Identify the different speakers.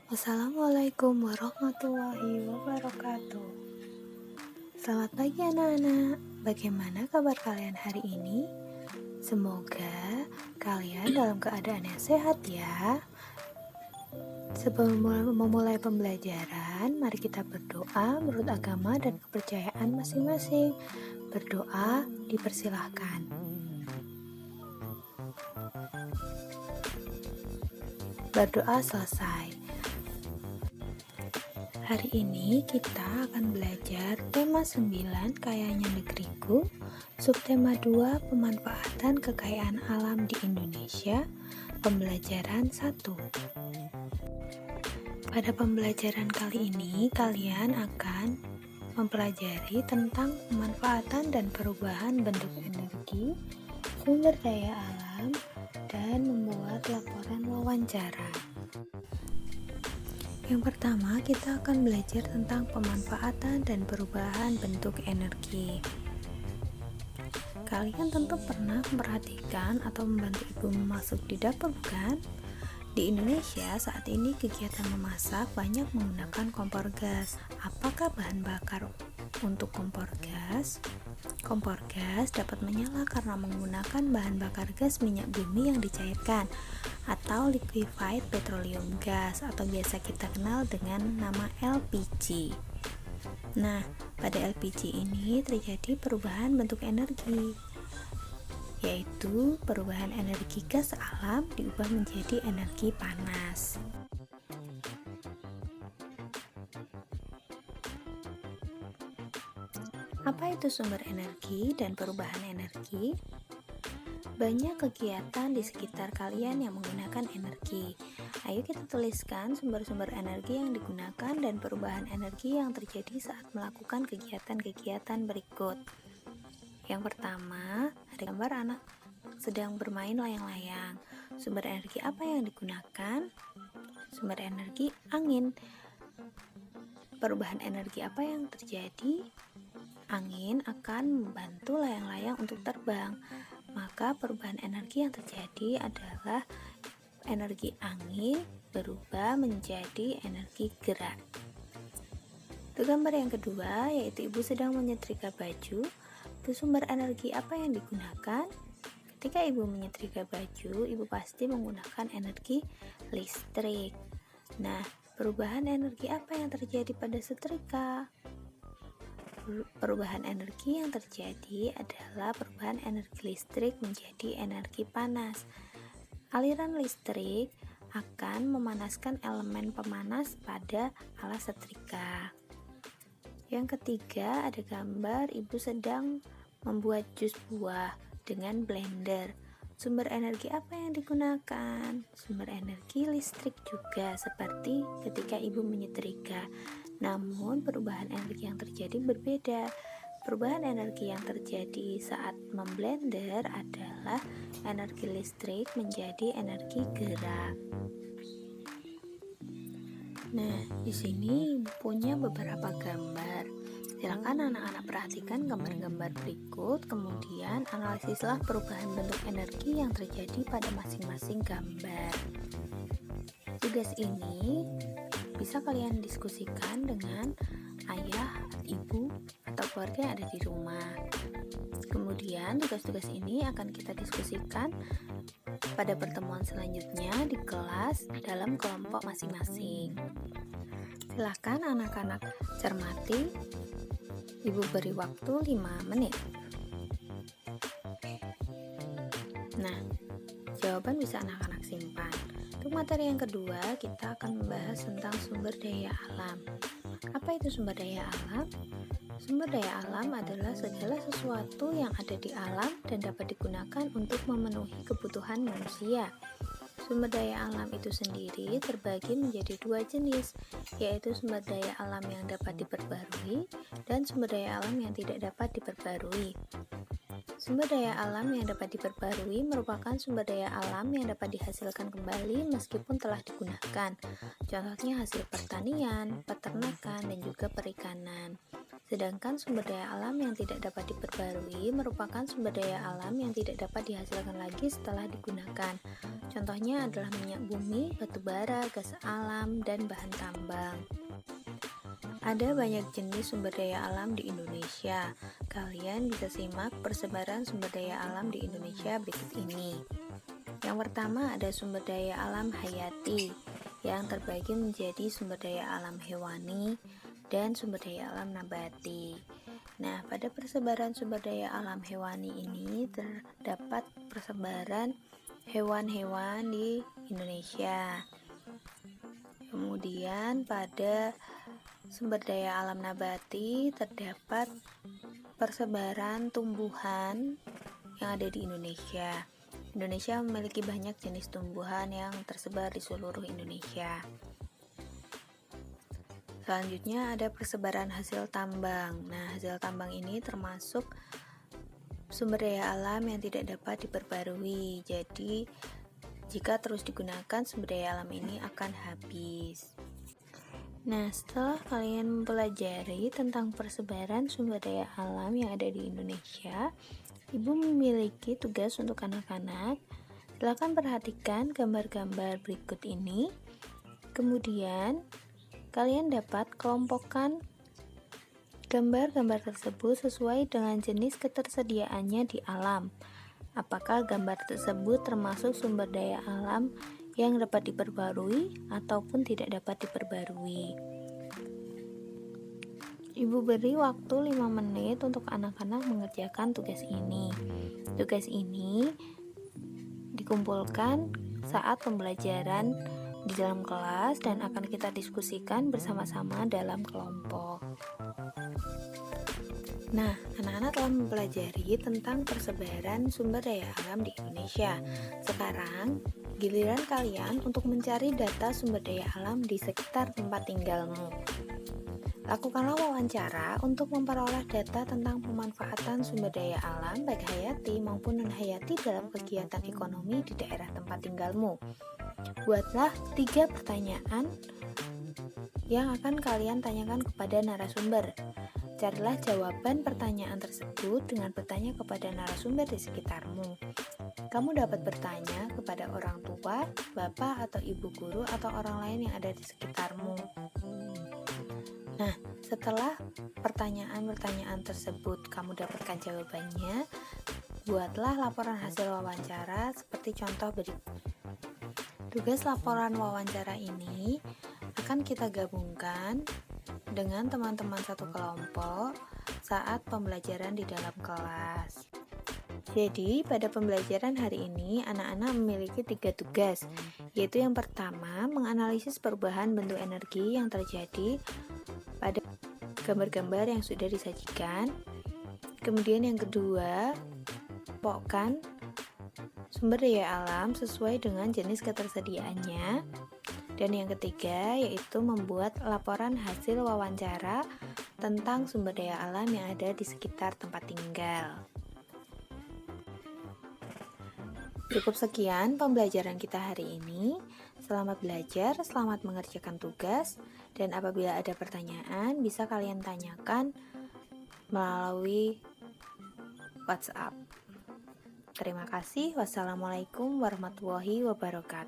Speaker 1: Assalamualaikum warahmatullahi wabarakatuh. Selamat pagi anak-anak. Bagaimana kabar kalian hari ini? Semoga kalian dalam keadaan yang sehat ya. Sebelum memulai pembelajaran, mari kita berdoa menurut agama dan kepercayaan masing-masing. Berdoa dipersilahkan. Berdoa selesai. Hari ini kita akan belajar tema 9 Kayanya Negeriku, subtema 2 Pemanfaatan Kekayaan Alam di Indonesia, pembelajaran 1. Pada pembelajaran kali ini kalian akan mempelajari tentang pemanfaatan dan perubahan bentuk energi, sumber daya alam, dan membuat laporan wawancara. Yang pertama, kita akan belajar tentang pemanfaatan dan perubahan bentuk energi. Kalian tentu pernah memperhatikan atau membantu ibu memasak di dapur, bukan? Di Indonesia saat ini kegiatan memasak banyak menggunakan kompor gas. Apakah bahan bakar untuk kompor gas? Kompor gas dapat menyala karena menggunakan bahan bakar gas minyak bumi yang dicairkan atau liquefied petroleum gas atau biasa kita kenal dengan nama LPG. Nah, pada LPG ini terjadi perubahan bentuk energi, yaitu perubahan energi gas alam diubah menjadi energi panas. Apa itu sumber energi dan perubahan energi? Banyak kegiatan di sekitar kalian yang menggunakan energi. Ayo kita tuliskan sumber-sumber energi yang digunakan dan perubahan energi yang terjadi saat melakukan kegiatan-kegiatan berikut. Yang pertama, ada gambar anak sedang bermain layang-layang. Sumber energi apa yang digunakan? Sumber energi angin. Perubahan energi apa yang terjadi? Angin akan membantu layang-layang untuk terbang. Maka perubahan energi yang terjadi adalah energi angin berubah menjadi energi gerak. Untuk gambar yang kedua, yaitu ibu sedang menyetrika baju. Itu sumber energi apa yang digunakan? Ketika ibu menyetrika baju, ibu pasti menggunakan energi listrik. Nah, perubahan energi apa yang terjadi pada setrika? Perubahan energi yang terjadi adalah perubahan energi listrik menjadi energi panas. Aliran listrik akan memanaskan elemen pemanas pada alas setrika. Yang ketiga, ada gambar ibu sedang membuat jus buah dengan blender. Sumber energi apa yang digunakan? Sumber energi listrik juga, seperti ketika ibu menyetrika. Namun perubahan energi yang terjadi berbeda. Perubahan energi yang terjadi saat memblender adalah energi listrik menjadi energi gerak. Nah, di sini punya beberapa gambar. Silakan anak-anak perhatikan gambar-gambar berikut, kemudian analisislah perubahan bentuk energi yang terjadi pada masing-masing gambar. Tugas ini bisa kalian diskusikan dengan ayah, ibu, atau keluarga yang ada di rumah. Kemudian tugas-tugas ini akan kita diskusikan pada pertemuan selanjutnya di kelas dalam kelompok masing-masing. Silakan anak-anak cermati. Ibu beri waktu 5 menit. Nah, jawaban bisa anak-anak simpan. Untuk materi yang kedua, kita akan membahas tentang sumber daya alam. Apa itu sumber daya alam? Sumber daya alam adalah segala sesuatu yang ada di alam dan dapat digunakan untuk memenuhi kebutuhan manusia. Sumber daya alam itu sendiri terbagi menjadi dua jenis, yaitu sumber daya alam yang dapat diperbarui dan sumber daya alam yang tidak dapat diperbarui. Sumber daya alam yang dapat diperbarui merupakan sumber daya alam yang dapat dihasilkan kembali meskipun telah digunakan. Contohnya hasil pertanian, peternakan, dan juga perikanan. Sedangkan sumber daya alam yang tidak dapat diperbarui merupakan sumber daya alam yang tidak dapat dihasilkan lagi setelah digunakan. Contohnya adalah minyak bumi, batu bara, gas alam, dan bahan tambang. Ada banyak jenis sumber daya alam di Indonesia. Kalian bisa simak persebaran sumber daya alam di Indonesia berikut ini. Yang pertama ada sumber daya alam hayati, yang terbagi menjadi sumber daya alam hewani dan sumber daya alam nabati. Nah, pada persebaran sumber daya alam hewani ini terdapat persebaran hewan-hewan di Indonesia. Kemudian pada sumber daya alam nabati terdapat persebaran tumbuhan yang ada di Indonesia. Indonesia memiliki banyak jenis tumbuhan yang tersebar di seluruh Indonesia. Selanjutnya ada persebaran hasil tambang. Nah, hasil tambang ini termasuk sumber daya alam yang tidak dapat diperbarui. Jadi, jika terus digunakan, sumber daya alam ini akan habis. Nah, setelah kalian mempelajari tentang persebaran sumber daya alam yang ada di Indonesia, Ibu memiliki tugas untuk anak-anak. Silakan perhatikan gambar-gambar berikut ini. Kemudian, kalian dapat kelompokkan gambar-gambar tersebut sesuai dengan jenis ketersediaannya di alam. Apakah gambar tersebut termasuk sumber daya alam yang dapat diperbarui ataupun tidak dapat diperbarui? Ibu beri waktu 5 menit untuk anak-anak mengerjakan tugas ini. Tugas ini dikumpulkan saat pembelajaran di dalam kelas dan akan kita diskusikan bersama-sama dalam kelompok. Nah, anak-anak telah mempelajari tentang persebaran sumber daya alam di Indonesia. Sekarang, giliran kalian untuk mencari data sumber daya alam di sekitar tempat tinggalmu. Lakukanlah wawancara untuk memperoleh data tentang pemanfaatan sumber daya alam baik hayati maupun non-hayati dalam kegiatan ekonomi di daerah tempat tinggalmu. Buatlah 3 pertanyaan yang akan kalian tanyakan kepada narasumber. Carilah jawaban pertanyaan tersebut dengan bertanya kepada narasumber di sekitarmu. Kamu dapat bertanya kepada orang tua, bapak atau ibu guru atau orang lain yang ada di sekitarmu. Nah, setelah pertanyaan-pertanyaan tersebut kamu dapatkan jawabannya, buatlah laporan hasil wawancara seperti contoh berikut. Tugas laporan wawancara ini akan kita gabungkan dengan teman-teman satu kelompok saat pembelajaran di dalam kelas. Jadi, pada pembelajaran hari ini, anak-anak memiliki 3 tugas, yaitu yang pertama, menganalisis perubahan bentuk energi yang terjadi pada gambar-gambar yang sudah disajikan. Kemudian yang kedua, kelompokkan sumber daya alam sesuai dengan jenis ketersediaannya. Dan yang ketiga, yaitu membuat laporan hasil wawancara tentang sumber daya alam yang ada di sekitar tempat tinggal. Cukup sekian pembelajaran kita hari ini. Selamat belajar, selamat mengerjakan tugas, dan apabila ada pertanyaan bisa kalian tanyakan melalui WhatsApp. Terima kasih. Wassalamualaikum warahmatullahi wabarakatuh.